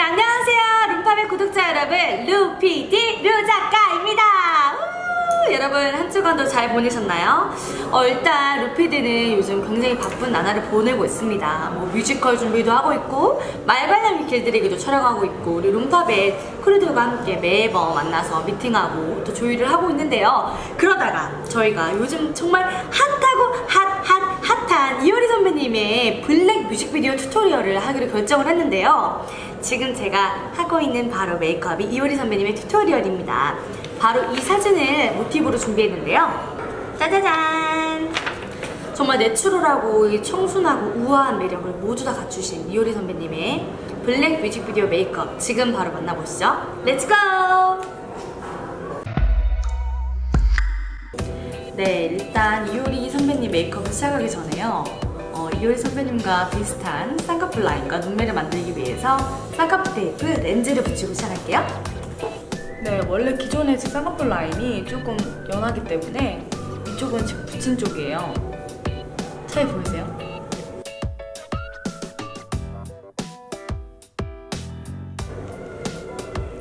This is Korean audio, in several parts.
안녕하세요. 룸팝의 구독자 여러분, 루PD 루작가입니다. 여러분 한 주간도 잘 보내셨나요? 일단 루PD는 요즘 굉장히 바쁜 나날을 보내고 있습니다. 뮤지컬 준비도 하고 있고 말괄량이 길들이기도 촬영하고 있고 우리 룸팝의 크루들과 함께 매번 만나서 미팅하고 또 조율을 하고 있는데요. 그러다가 저희가 요즘 정말 핫한 이효리 선배님의 블랙 뮤직비디오 튜토리얼을 하기로 결정을 했는데요. 지금 제가 하고 있는 바로 메이크업이 이효리 선배님의 튜토리얼입니다. 바로 이 사진을 모티브로 준비했는데요. 짜자잔! 정말 내추럴하고 청순하고 우아한 매력을 모두 다 갖추신 이효리 선배님의 블랙 뮤직비디오 메이크업 지금 바로 만나보시죠. 렛츠고! 네, 일단 이효리 선배님 메이크업을 시작하기 전에요. 이효리 선배님과 비슷한 쌍꺼풀 라인과 눈매를 만들기 위해서 쌍꺼풀 테이프, 렌즈를 붙이고 시작할게요. 네, 원래 기존의 제 쌍꺼풀 라인이 조금 연하기 때문에 이쪽은 지금 붙인 쪽이에요. 차이 보이세요?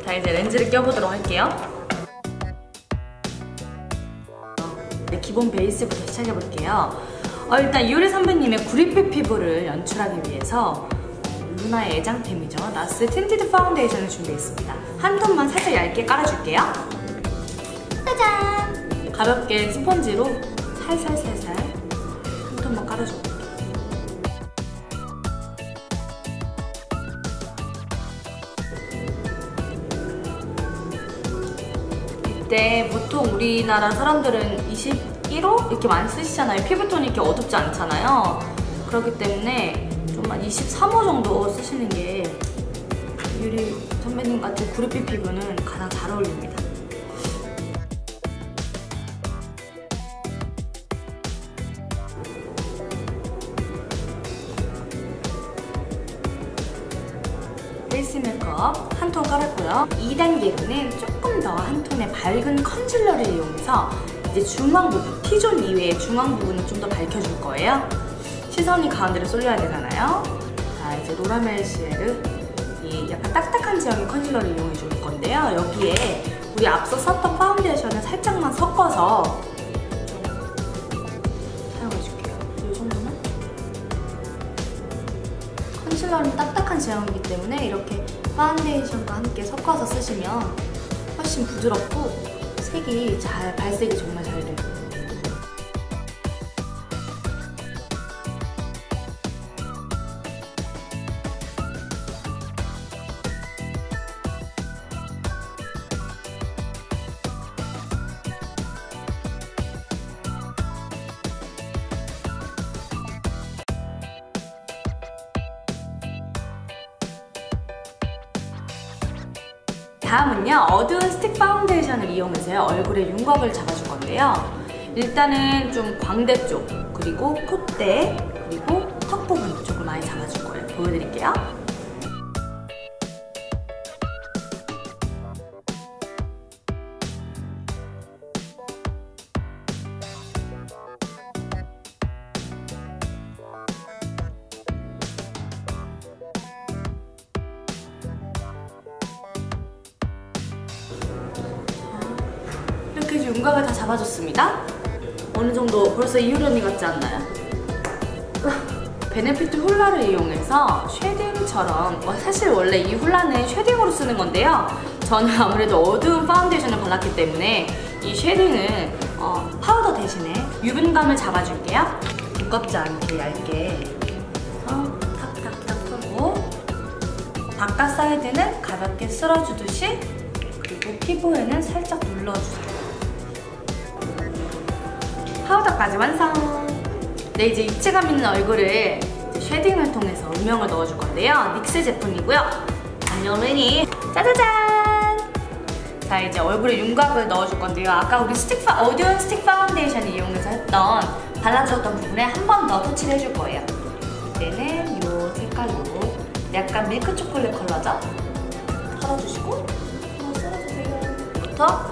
자, 이제 렌즈를 껴보도록 할게요. 네, 기본 베이스부터 시작해볼게요. 일단 이효리 선배님의 구릿빛 피부를 연출하기 위해서 루나의 애장템이죠. 나스 틴티드 파운데이션을 준비했습니다. 한 톤만 살짝 얇게 깔아줄게요. 짜잔! 가볍게 스펀지로 살살살살 한 톤만 깔아줄게요. 이때 보통 우리나라 사람들은 21호? 이렇게 많이 쓰시잖아요. 피부톤이 이렇게 어둡지 않잖아요. 그렇기 때문에 좀 한 23호 정도 쓰시는 게 이효리 선배님 같은 구릿빛 피부는 가장 잘 어울립니다. 베이스 메이크업 한 톤 깔았고요. 2단계로는 조금 더 한 톤의 밝은 컨실러를 이용해서 이제 중앙 부분, T존 이외의 중앙 부분을 좀 더 밝혀줄 거예요. 시선이 가운데로 쏠려야 되잖아요. 자, 이제 로라멜시에르 이 약간 딱딱한 지형의 컨실러를 이용해 줄 건데요. 여기에 우리 앞서 썼던 파운데이션을 살짝만 섞어서 사용해 줄게요. 이 정도만. 컨실러는 딱딱한 지형이기 때문에 이렇게 파운데이션과 함께 섞어서 쓰시면 훨씬 부드럽고 색이 발색이 정말 잘 돼요. 다음은요, 어두운 스틱 파운데이션을 이용해서 얼굴에 윤곽을 잡아줄 건데요. 일단은 좀 광대 쪽, 그리고 콧대, 그리고 턱 부분 쪽을 많이 잡아줄 거예요. 보여드릴게요. 이렇게 해서 윤곽을 다 잡아줬습니다. 어느 정도 벌써 이효리 언니 같지 않나요? 베네피트 훌라를 이용해서 쉐딩처럼, 사실 원래 이 훌라는 쉐딩으로 쓰는 건데요. 저는 아무래도 어두운 파운데이션을 발랐기 때문에 이 쉐딩은 파우더 대신에 유분감을 잡아줄게요. 두껍지 않게 얇게 탁탁탁 털고 바깥 사이드는 가볍게 쓸어주듯이, 그리고 피부에는 살짝 눌러주세요. 파우더까지 완성! 네, 이제 입체감 있는 얼굴을 이제 쉐딩을 통해서 음영을 넣어줄 건데요. 닉스 제품이고요. 알려메니 짜자잔! 자, 이제 얼굴에 윤곽을 넣어줄 건데요. 아까 우리 어두운 스틱 파운데이션을 이용해서 했던 발라주었던 부분에 한 번 더 터치를 해줄 거예요. 이때는 이 색깔로 약간 밀크 초콜릿 컬러죠? 털어주시고 한번 쓸어주세요. 부터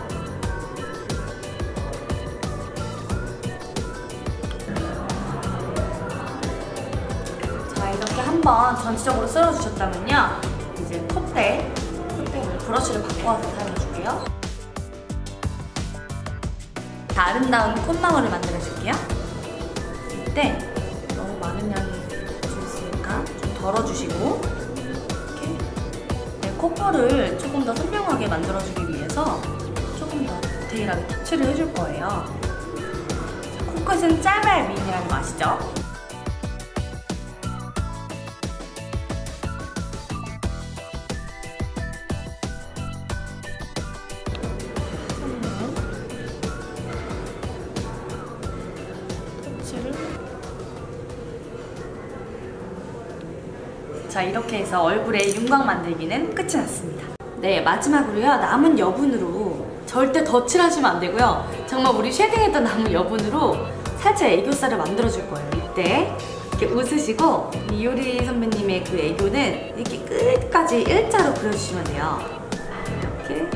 한번 전체적으로 쓸어주셨다면요, 이제 콧대 브러쉬를 바꿔서 사용해줄게요. 자, 아름다운 콧망울을 만들어줄게요. 이때 너무 많은 양이 있으니까 좀 덜어주시고, 이렇게 네, 콧볼을 조금 더 선명하게 만들어주기 위해서 조금 더 디테일하게 터치를 해줄 거예요. 코끝은 짧아야 미인이라는 거 아시죠? 자, 이렇게 해서 얼굴에 윤곽 만들기는 끝이 났습니다. 네, 마지막으로요, 남은 여분으로 절대 덧칠하시면 안 되고요. 정말 우리 쉐딩했던 남은 여분으로 살짝 애교살을 만들어줄 거예요. 이때 이렇게 웃으시고 이효리 선배님의 그 애교는 이렇게 끝까지 일자로 그려주시면 돼요. 이렇게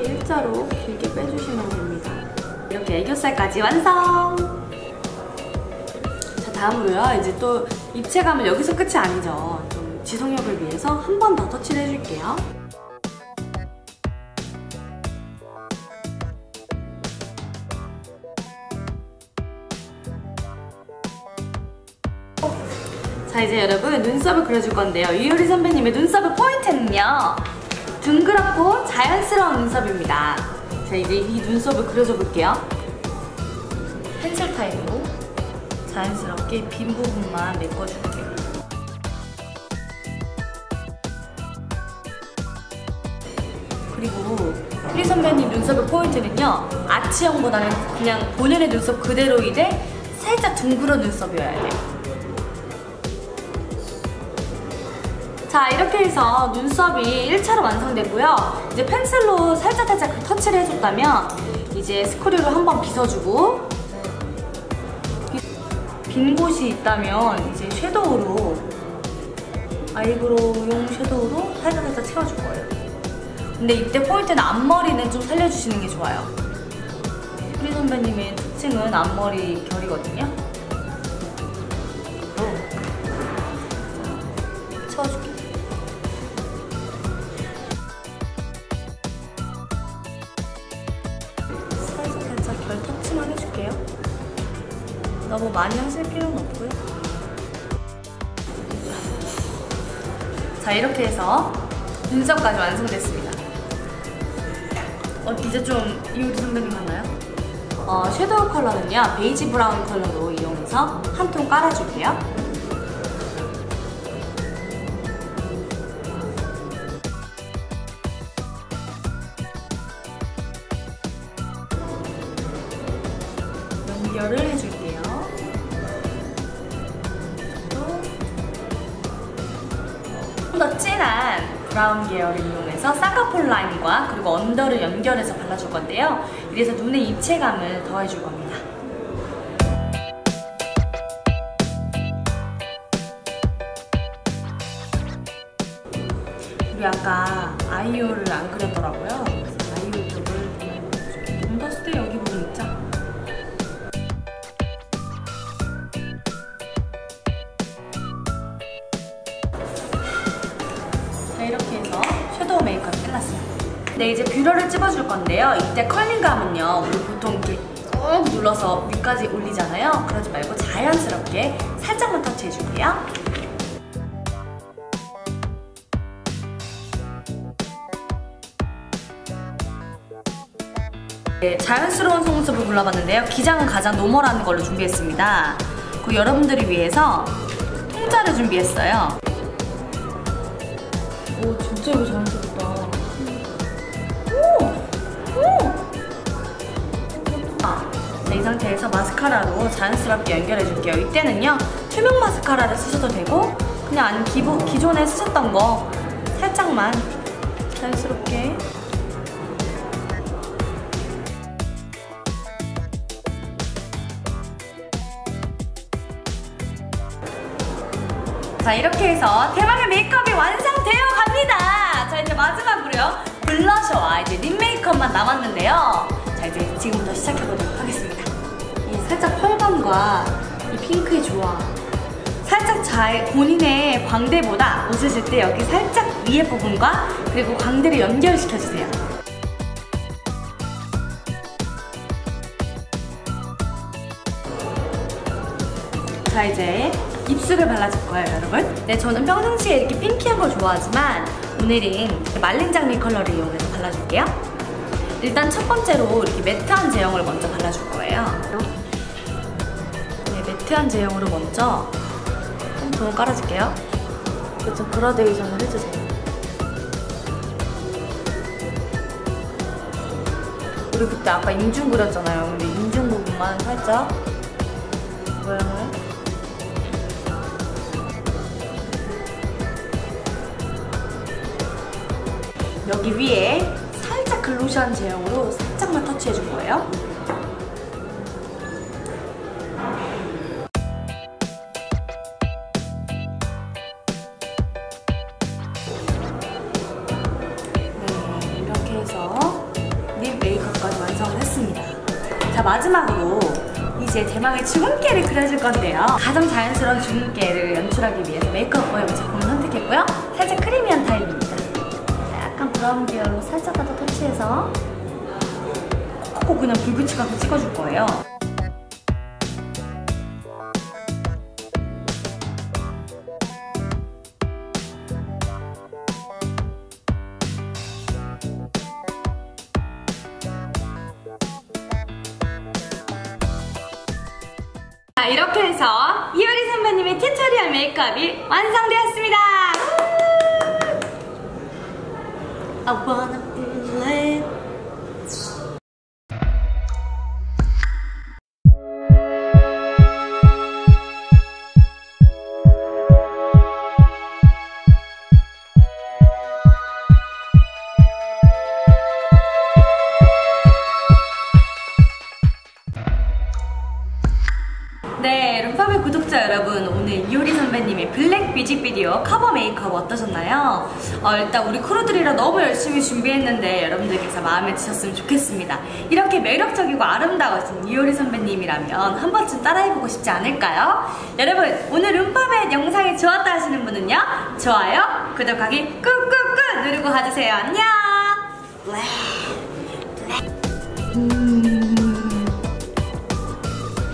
일자로 길게 빼주시면 됩니다. 이렇게 애교살까지 완성! 자, 다음으로요, 이제 또 입체감은 여기서 끝이 아니죠. 좀 지속력을 위해서 한 번 더 터치를 해줄게요. 자, 이제 여러분 눈썹을 그려줄 건데요. 이효리 선배님의 눈썹의 포인트는요, 둥그랗고 자연스러운 눈썹입니다. 자, 이제 이 눈썹을 그려줘 볼게요. 펜슬 타입으로 자연스럽게 빈 부분만 메꿔줄게요. 그리고 효리 선배님 눈썹의 포인트는요, 아치형보다는 그냥 본연의 눈썹 그대로인데 살짝 둥그런 눈썹이어야 돼요. 자, 이렇게 해서 눈썹이 1차로 완성되고요. 이제 펜슬로 살짝 터치를 해줬다면 이제 스크류로 한번 빗어주고, 빈 곳이 있다면 이제 섀도우로, 아이브로우용 섀도우로 살짝 채워줄 거예요. 근데 이때 포인트는 앞머리는 좀 살려주시는 게 좋아요. 효리 선배님의 특징은 앞머리 결이거든요. 채워줄게요. 살짝 결 터치만 해줄게요. 너무 많이 하실 필요는 없고요. 자, 이렇게 해서 눈썹까지 완성됐습니다. 이제 좀 이효리 선배님 같나요? 섀도우 컬러는요, 베이지 브라운 컬러로 이용해서 한 톤 깔아줄게요. 연결을 해줄게요. 좀 더 진한 브라운 계열을 이용해서 쌍꺼풀 라인과 그리고 언더를 연결해서 발라줄 건데요. 이래서 눈의 입체감을 더해줄 겁니다. 우리 아까 아이홀을 안 그렸더라고요. 그래서 아이홀 쪽을 눈 떴을 때 여기 부분 있죠? 자, 이렇게 해서 섀도우 메이크업이 끝났어요. 네, 이제 뷰러를 찝어줄 건데요. 이때 컬링감은요, 우리 보통 이렇게 꾹 눌러서 위까지 올리잖아요. 그러지 말고 자연스럽게 살짝만 터치해줄게요. 네, 자연스러운 속눈썹을 골라봤는데요. 기장은 가장 노멀한 걸로 준비했습니다. 그리고 여러분들을 위해서 통짜를 준비했어요. 오, 진짜 이거 자연스럽다. 네, 이 상태에서 마스카라로 자연스럽게 연결해줄게요. 이때는요, 투명 마스카라를 쓰셔도 되고 그냥 아니면 기존에 쓰셨던 거 살짝만 자연스럽게. 자, 이렇게 해서 대망의 메이크업이 완성되어 갑니다. 자, 이제 마지막으로요, 블러셔와 이제 립 메이크업만 남았는데요. 자, 이제 지금부터 시작해보도록 하겠습니다. 이 살짝 펄감과 이 핑크의 조화 살짝 본인의 광대보다 웃으실 때 여기 살짝 위에 부분과 그리고 광대를 연결시켜주세요. 자, 이제 입술을 발라줄 거예요, 여러분. 네, 저는 평상시에 이렇게 핑키한 걸 좋아하지만 오늘은 말린 장미 컬러를 이용해서 발라줄게요. 일단 첫 번째로 이렇게 매트한 제형을 먼저 발라줄 거예요. 네, 매트한 제형으로 먼저 톤을 깔아줄게요. 좀 그라데이션을 해주세요. 우리 그때 아까 인중 그렸잖아요. 근데 인중 부분만 살짝 모양을 여기 위에 살짝 글로시한 제형으로 살짝만 터치해줄 거예요. 네, 이렇게 해서 립 메이크업까지 완성을 했습니다. 자, 마지막으로 이제 대망의 주근깨를 그려줄 건데요. 가장 자연스러운 주근깨를 연출하기 위해서 메이크업 오일 제품을 선택했고요. 살짝 크리미한 타입입니다. 약간 브라운 계열로 살짝만 더 터치해서 콕콕 그냥 불 붙이고 찍어줄 거예요. 자, 이렇게 해서 이효리 선배님의 튜토리얼 메이크업이 완성되었습니다. I wanna believe. 네, 룸파벨 구독자 여러분, 오늘 이효리 선배님의 블랙 뮤직비디오 커버 메이크업 어떠셨나요? 일단 우리 크루들이랑 너무 열심히 준비했는데 여러분들께서 마음에 드셨으면 좋겠습니다. 이렇게 매력적이고 아름다우신 이효리 선배님이라면 한 번쯤 따라해보고 싶지 않을까요? 여러분, 오늘 룸파벨 영상이 좋았다 하시는 분은요, 좋아요, 구독하기 꾹꾹꾹 누르고 가주세요. 안녕!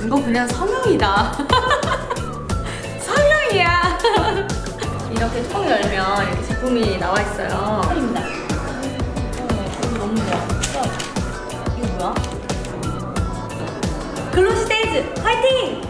이거 그냥 성형이다. 성형이야. 이렇게 통 열면 이렇게 제품이 나와 있어요. 입니다. 너무 좋아. 이거 뭐야? 글로시 데이즈 화이팅!